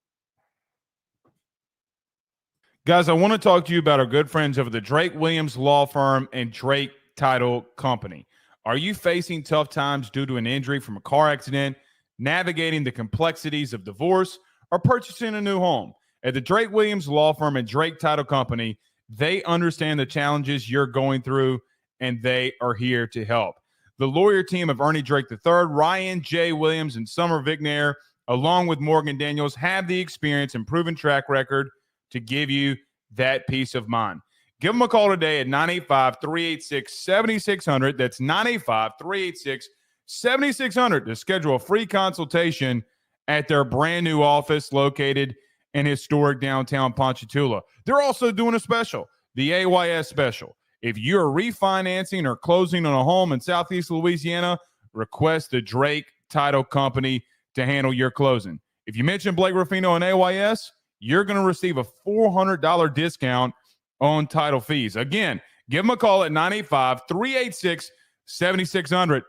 Guys, I want to talk to you about our good friends over the Drake Williams Law Firm and Drake Title Company. Are you facing tough times due to an injury from a car accident, navigating the complexities of divorce, or purchasing a new home? At the Drake Williams Law Firm and Drake Title Company, they understand the challenges you're going through, and they are here to help. The lawyer team of Ernie Drake III, Ryan J. Williams, and Summer Vignair, along with Morgan Daniels, have the experience and proven track record to give you that peace of mind. Give them a call today at 985-386-7600. That's 985-386-7600 to schedule a free consultation at their brand new office located in historic downtown Ponchatoula. They're also doing a special, the AYS special. If you're refinancing or closing on a home in Southeast Louisiana, request the Drake Title Company to handle your closing. If you mention Blake Ruffino and AYS, you're going to receive a $400 discount on title fees. Again, give them a call at 985-386-7600.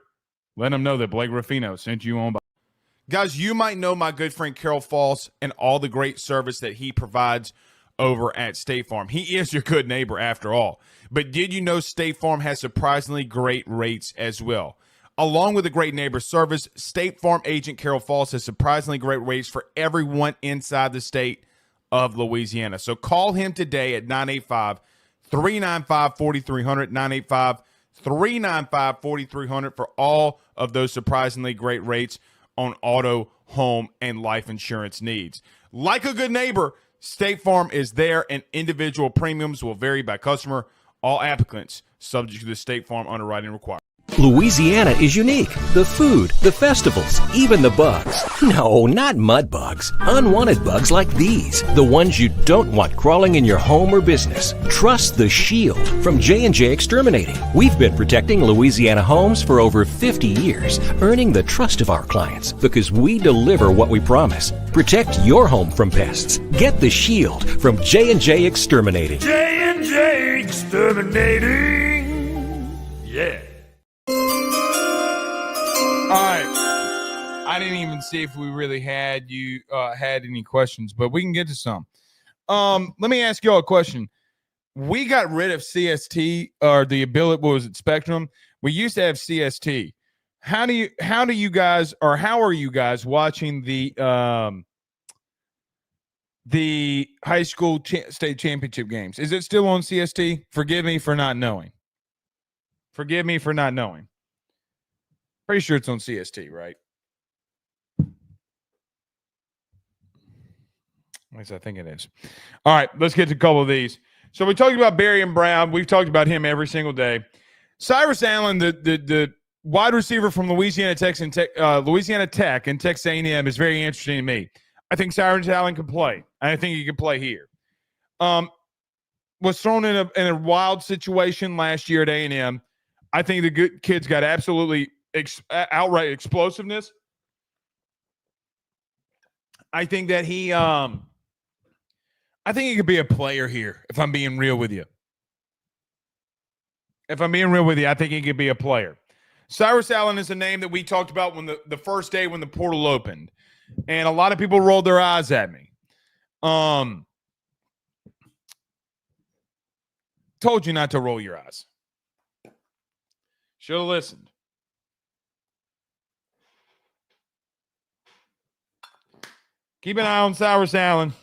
Let them know that Blake Ruffino sent you on by. Guys, you might know my good friend Carol Falls and all the great service that he provides over at State Farm. He is your good neighbor after all. But did you know State Farm has surprisingly great rates as well? Along with the great neighbor service, State Farm agent Carol Falls has surprisingly great rates for everyone inside the state of Louisiana. So call him today at 985-395-4300, 985-395-4300 for all of those surprisingly great rates on auto, home, and life insurance needs. Like a good neighbor, State Farm is there, and individual premiums will vary by customer. All applicants subject to the State Farm underwriting requirements. Louisiana is unique. The food, the festivals, even the bugs. No, not mud bugs. Unwanted bugs like these. The ones you don't want crawling in your home or business. Trust the Shield from J&J Exterminating. We've been protecting Louisiana homes for over 50 years, earning the trust of our clients because we deliver what we promise. Protect your home from pests. Get the Shield from J&J Exterminating. J&J Exterminating. Yeah. All right. I didn't even see if we really had any questions, but we can get to some. Let me ask y'all a question. We got rid of CST or the ability, what was it, Spectrum? We used to have CST. How are you guys watching the high school state championship games? Is it still on CST? Forgive me for not knowing. Pretty sure it's on CST, right? At least I think it is. All right, let's get to a couple of these. So we talked about Barry and Brown. We've talked about him every single day. Cyrus Allen, the wide receiver from Louisiana Tech and Texas A&M is very interesting to me. I think Cyrus Allen can play. I think he can play here. Was thrown in a wild situation last year at A&M. I think the good kid's got absolutely outright explosiveness. I think that he could be a player here, if I'm being real with you. I think he could be a player. Cyrus Allen is a name that we talked about when the first day when the portal opened. And a lot of people rolled their eyes at me. Told you not to roll your eyes. Should have listened. Keep an eye on Cyrus Allen.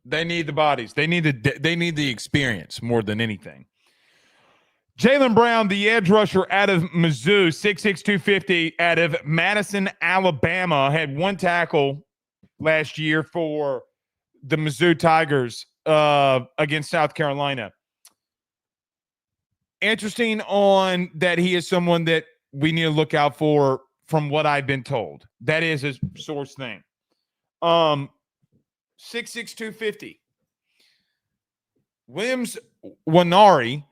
They need the bodies. They need the experience more than anything. Jaylen Brown, the edge rusher out of Mizzou, 6'6", 250, out of Madison, Alabama, had one tackle last year for the Mizzou Tigers against South Carolina. Interesting on that he is someone that we need to look out for from what I've been told. That is his source thing. 6'6", 250. Williams Wanari,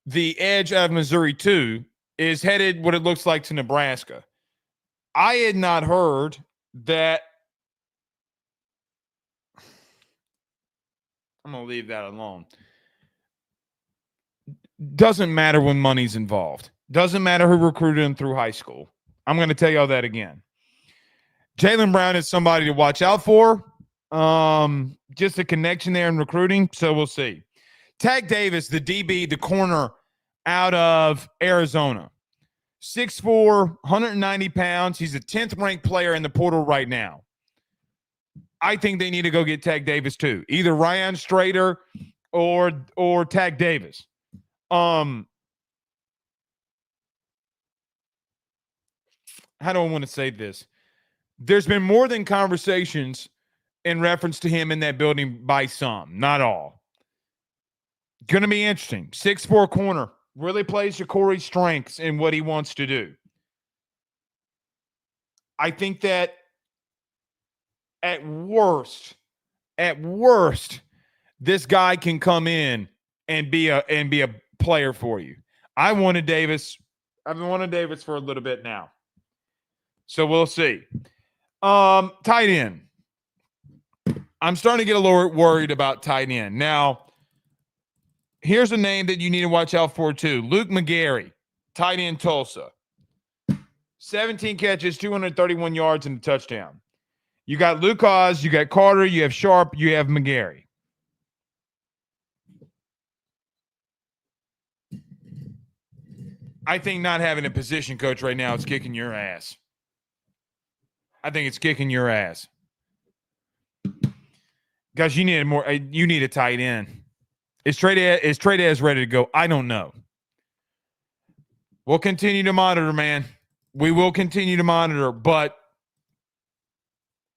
the edge out of Missouri 2, is headed what it looks like to Nebraska. I had not heard that. I'm going to leave that alone. Doesn't matter when money's involved. Doesn't matter who recruited him through high school. I'm going to tell y'all that again. Jaylen Brown is somebody to watch out for. Just a connection there in recruiting, so we'll see. Tag Davis, the DB, the corner out of Arizona. 6'4", 190 pounds. He's a 10th ranked player in the portal right now. I think they need to go get Tag Davis too. Either Ryan Strader or Tag Davis. How do I want to say this? There's been more than conversations in reference to him in that building by some, not all. Going to be interesting. 6'4" corner. Really plays to Corey's strengths and what he wants to do. I think that at worst, this guy can come in and be a player for you. I've been wanting Davis for a little bit now. So we'll see. Tight end. I'm starting to get a little worried about tight end. Now, here's a name that you need to watch out for too. Luke McGarry, tight end Tulsa. 17 catches, 231 yards, and a touchdown. You got Luke Oz, you got Carter, you have Sharp, you have McGarry. I think not having a position coach right now is kicking your ass. I think it's kicking your ass. Guys, you need a tight end. Is Trey ready to go? I don't know. We'll continue to monitor, man. We will continue to monitor, but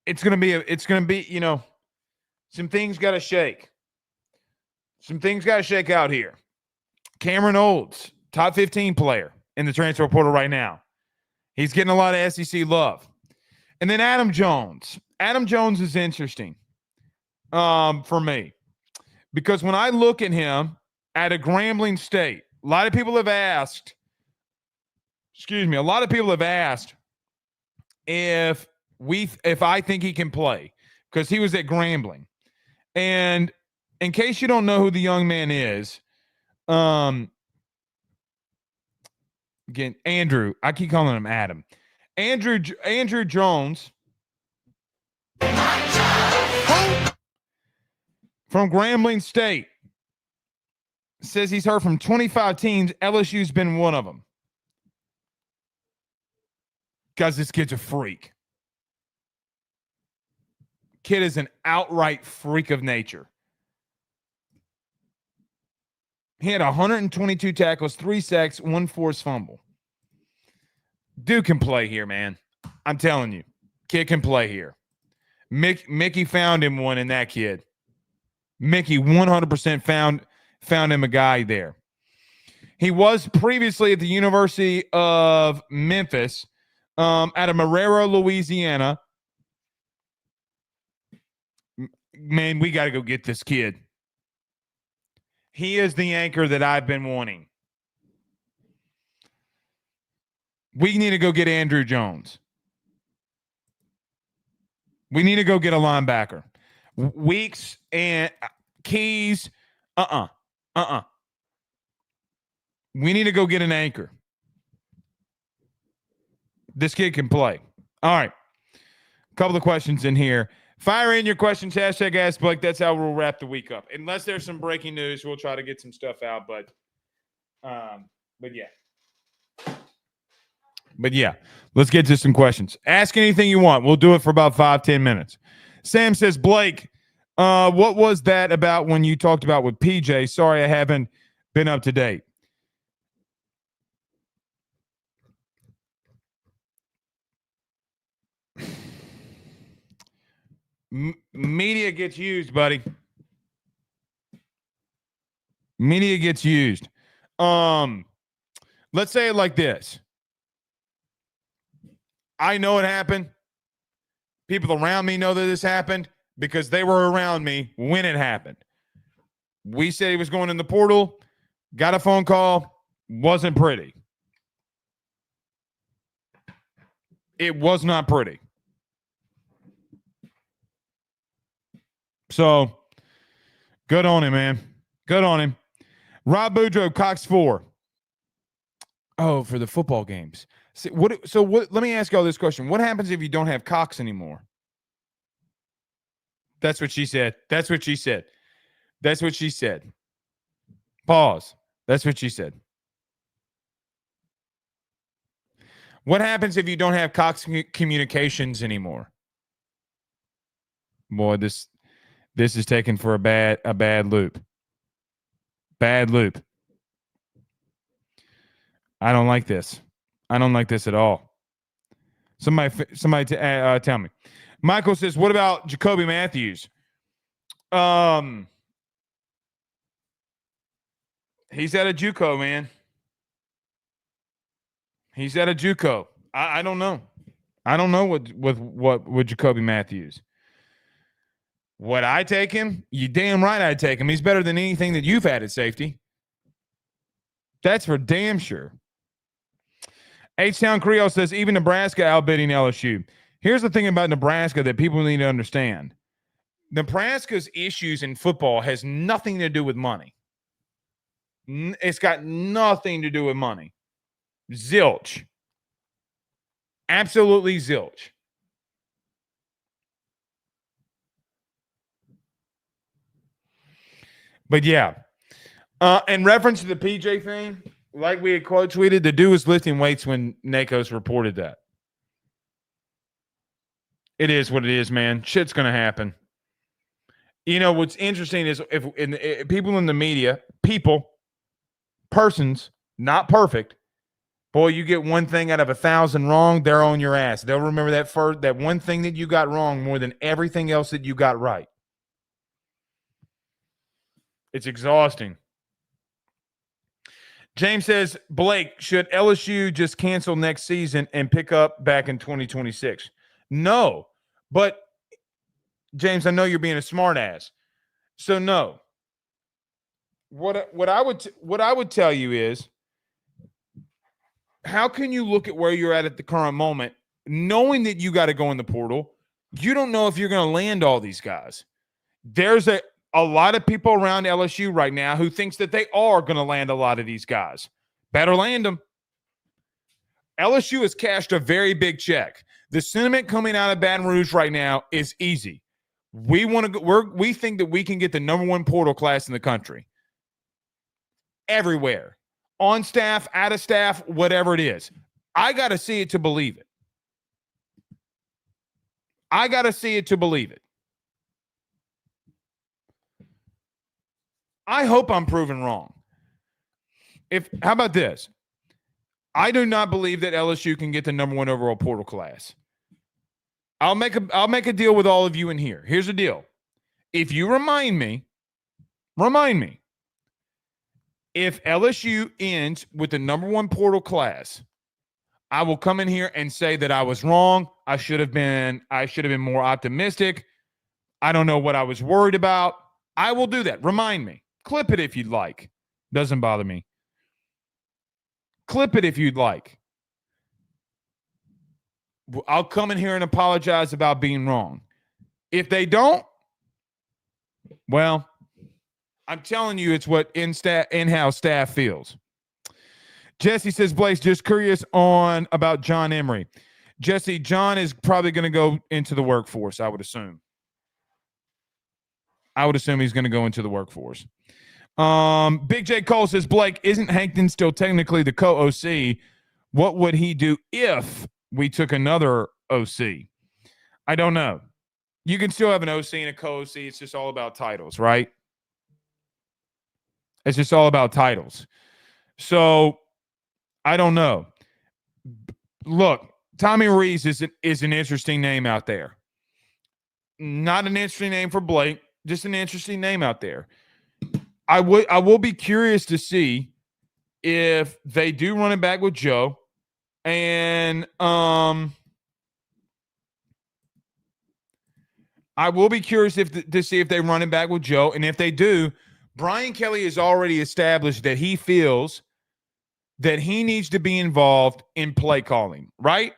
it's gonna be, you know, some things gotta shake. Some things gotta shake out here. Cameron Olds, top 15 player in the transfer portal right now. He's getting a lot of SEC love. And then Adam Jones. Adam Jones is interesting for me. Because when I look at him at a Grambling State, a lot of people have asked if I think he can play, because he was at Grambling. And in case you don't know who the young man is, again, Andrew, I keep calling him Adam. Andrew Jones from Grambling State says he's heard from 25 teams. LSU's been one of them. Guys, this kid's a freak. Kid is an outright freak of nature. He had 122 tackles, 3 sacks, 1 forced fumble. Dude can play here, man. I'm telling you. Kid can play here. Mickey found him one in that kid. Mickey 100% found him a guy there. He was previously at the University of Memphis, out of Marrero, Louisiana. Man, we got to go get this kid. He is the anchor that I've been wanting. We need to go get Andrew Jones. We need to go get a linebacker. Weeks and Keys. We need to go get an anchor. This kid can play. All right. A couple of questions in here. Fire in your questions. Hashtag Ask Blake. That's how we'll wrap the week up. Unless there's some breaking news, we'll try to get some stuff out. But yeah, let's get to some questions. Ask anything you want. We'll do it for about 5-10 minutes. Sam says, Blake, what was that about when you talked about with PJ? Sorry, I haven't been up to date. Media gets used, buddy. Media gets used. Let's say it like this. I know it happened. People around me know that this happened because they were around me when it happened. We said he was going in the portal, got a phone call, wasn't pretty. It was not pretty. So, good on him, man. Good on him. Rob Boudreaux, Cox 4. Oh, for the football games. So what? Let me ask y'all this question. What happens if you don't have Cox anymore? That's what she said. That's what she said. That's what she said. Pause. That's what she said. What happens if you don't have Cox communications anymore? Boy, this is taken for a bad loop. Bad loop. I don't like this. I don't like this at all. Somebody tell me. Michael says, what about Jacoby Matthews? He's at a JUCO, man. He's at a JUCO. I don't know. I don't know what with Jacoby Matthews. Would I take him? You damn right I'd take him. He's better than anything that you've had at safety. That's for damn sure. H-Town Creole says, even Nebraska outbidding LSU. Here's the thing about Nebraska that people need to understand. Nebraska's issues in football has nothing to do with money. It's got nothing to do with money. Zilch. Absolutely zilch. But yeah. In reference to the PJ thing, like we had quote tweeted, the dude was lifting weights when Nakos reported that. It is what it is, man. Shit's going to happen. You know, what's interesting is if people in the media, persons, not perfect, boy, you get one thing out of 1,000 wrong, they're on your ass. They'll remember that one thing that you got wrong more than everything else that you got right. It's exhausting. James says, Blake, should LSU just cancel next season and pick up back in 2026? No. But, James, I know you're being a smart ass. So, no. What I would tell you is, how can you look at where you're at the current moment, knowing that you got to go in the portal? You don't know if you're going to land all these guys. There's a lot of people around LSU right now who thinks that they are going to land a lot of these guys. Better land them. LSU has cashed a very big check. The sentiment coming out of Baton Rouge right now is easy. We think that we can get the number one portal class in the country. Everywhere. On staff, out of staff, whatever it is. I got to see it to believe it. I got to see it to believe it. I hope I'm proven wrong. How about this? I do not believe that LSU can get the number one overall portal class. I'll make a deal with all of you in here. Here's the deal. If you remind me, if LSU ends with the number one portal class, I will come in here and say that I was wrong. I should have been more optimistic. I don't know what I was worried about. I will do that. Remind me. Clip it if you'd like. Doesn't bother me. Clip it if you'd like. I'll come in here and apologize about being wrong. If they don't, well, I'm telling you, it's what in-house staff feels. Jesse says, Blaze, just curious about John Emery. Jesse, John is probably going to go into the workforce, I would assume. He's going to go into the workforce. Big J Cole says, Blake, isn't Hankton still technically the co-OC? What would he do if we took another OC? I don't know. You can still have an OC and a co-OC. It's just all about titles, right? It's just all about titles. So I don't know. Look, Tommy Rees is an interesting name out there. Not an interesting name for Blake, just an interesting name out there. I will be curious to see if they do run it back with Joe, and I will be curious to see if they run it back with Joe, and if they do, Brian Kelly has already established that he feels that he needs to be involved in play calling, right?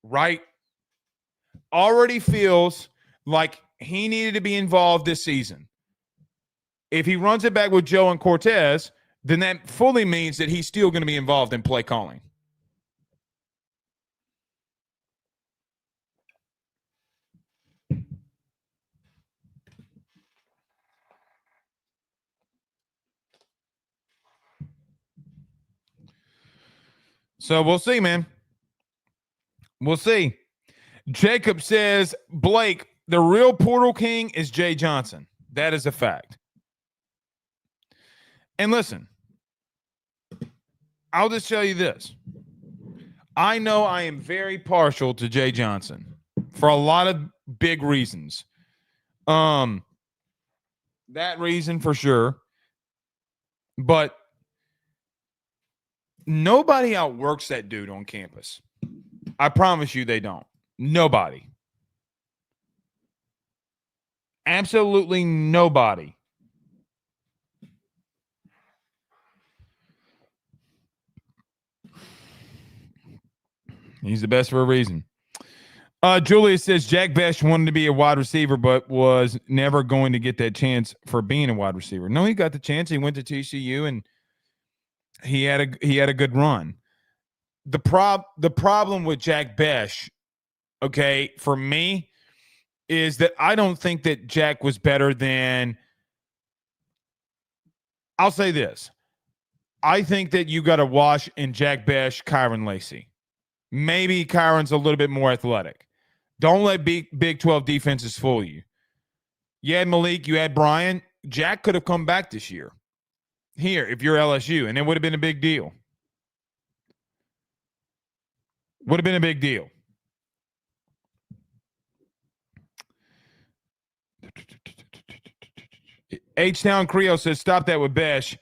Right. Already feels like he needed to be involved this season. If he runs it back with Joe and Cortez, then that fully means that he's still going to be involved in play calling. So we'll see, man. We'll see. Jacob says, Blake, the real portal king is Jay Johnson. That is a fact. And listen, I'll just tell you this. I know I am very partial to Jay Johnson for a lot of big reasons. That reason for sure. But nobody outworks that dude on campus. I promise you they don't. Nobody. Absolutely nobody. He's the best for a reason. Julius says Jack Bech wanted to be a wide receiver, but was never going to get that chance for being a wide receiver. No, he got the chance. He went to TCU and he had a good run. The problem with Jack Bech, okay, for me, is that I don't think that Jack was better than. I'll say this. I think that you got to wash in Jack Bech, Kyron Lacey. Maybe Kyron's a little bit more athletic. Don't let Big 12 defenses fool you. You had Malik, you had Brian. Jack could have come back this year. Here, if you're LSU, and it would have been a big deal. Would have been a big deal. H-Town Creole says, stop that with Bech.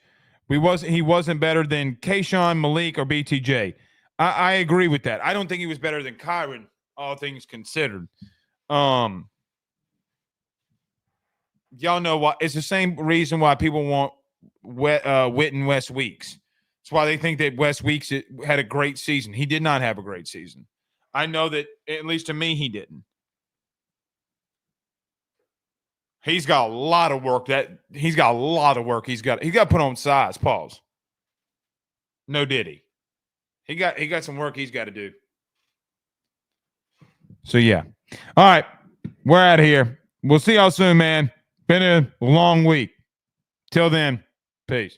He wasn't better than Kayshawn, Malik, or BTJ. I agree with that. I don't think he was better than Kyron, all things considered. Y'all know why. It's the same reason why people want Witt and Wes Weeks. That's why they think that Wes Weeks had a great season. He did not have a great season. I know that, at least to me, he didn't. He's got a lot of work. He's got to put on size. Pause. No, did he? He got some work he's got to do. So yeah. All right. We're out of here. We'll see y'all soon, man. Been a long week. Till then, peace.